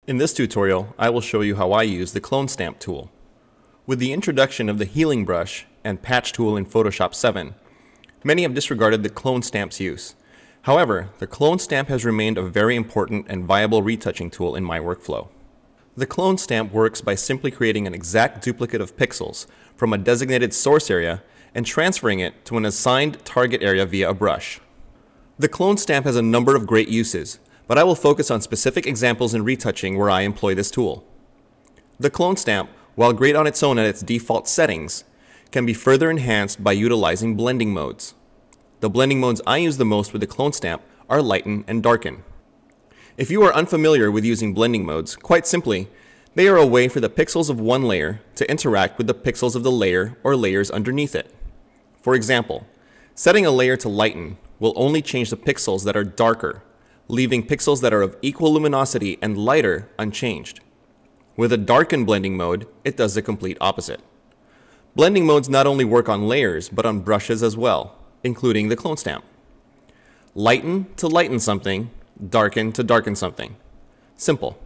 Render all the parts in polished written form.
In this tutorial, I will show you how I use the clone stamp tool. With the introduction of the healing brush and patch tool in Photoshop 7, many have disregarded the clone stamp's use. However, the clone stamp has remained a very important and viable retouching tool in my workflow. The clone stamp works by simply creating an exact duplicate of pixels from a designated source area and transferring it to an assigned target area via a brush. The clone stamp has a number of great uses, but I will focus on specific examples in retouching where I employ this tool. The clone stamp, while great on its own at its default settings, can be further enhanced by utilizing blending modes. The blending modes I use the most with the clone stamp are lighten and darken. If you are unfamiliar with using blending modes, quite simply, they are a way for the pixels of one layer to interact with the pixels of the layer or layers underneath it. For example, setting a layer to lighten will only change the pixels that are darker, leaving pixels that are of equal luminosity and lighter unchanged. With a darken blending mode, it does the complete opposite. Blending modes not only work on layers, but on brushes as well, including the clone stamp. Lighten to lighten something, darken to darken something. Simple.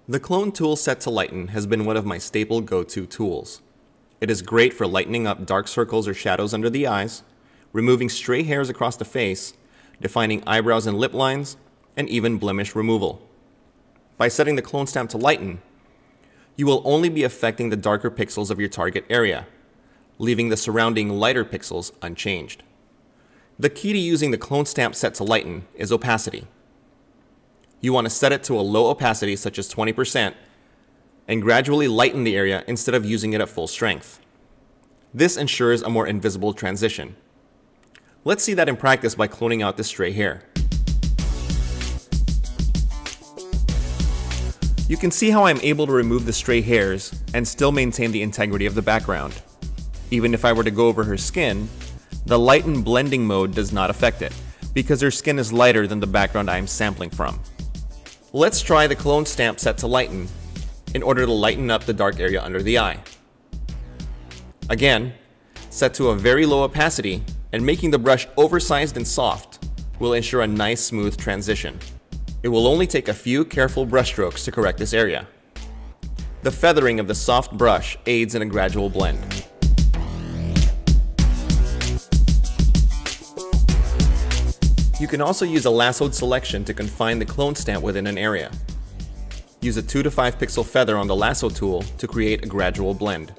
The clone tool set to lighten has been one of my staple go-to tools. It is great for lightening up dark circles or shadows under the eyes, removing stray hairs across the face, defining eyebrows and lip lines, and even blemish removal. By setting the clone stamp to lighten, you will only be affecting the darker pixels of your target area, leaving the surrounding lighter pixels unchanged. The key to using the clone stamp set to lighten is opacity. You want to set it to a low opacity such as 20% and gradually lighten the area instead of using it at full strength. This ensures a more invisible transition. Let's see that in practice by cloning out this stray hair. You can see how I'm able to remove the stray hairs and still maintain the integrity of the background. Even if I were to go over her skin, the lighten blending mode does not affect it, because her skin is lighter than the background I am sampling from. Let's try the clone stamp set to lighten in order to lighten up the dark area under the eye. Again, set to a very low opacity, and making the brush oversized and soft will ensure a nice smooth transition. It will only take a few careful brush strokes to correct this area. The feathering of the soft brush aids in a gradual blend. You can also use a lassoed selection to confine the clone stamp within an area. Use a 2 to 5 pixel feather on the lasso tool to create a gradual blend.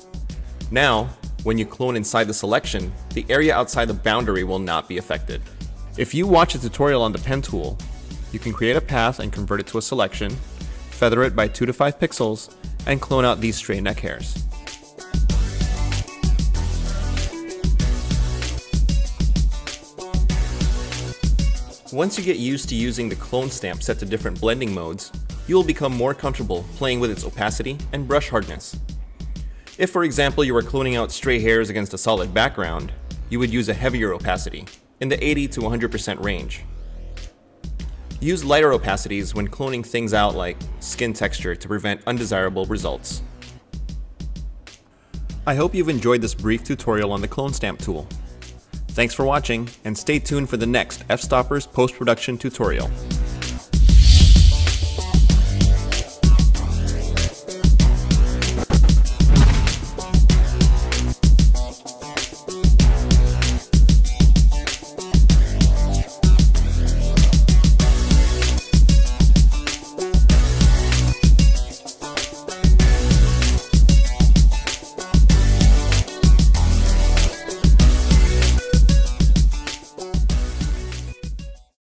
Now, when you clone inside the selection, the area outside the boundary will not be affected. If you watch a tutorial on the pen tool, you can create a path and convert it to a selection, feather it by 2 to 5 pixels, and clone out these stray neck hairs. Once you get used to using the clone stamp set to different blending modes, you will become more comfortable playing with its opacity and brush hardness. If, for example, you were cloning out stray hairs against a solid background, you would use a heavier opacity, in the 80 to 100% range. Use lighter opacities when cloning things out like skin texture to prevent undesirable results. I hope you've enjoyed this brief tutorial on the clone stamp tool. Thanks for watching, and stay tuned for the next Fstoppers post-production tutorial.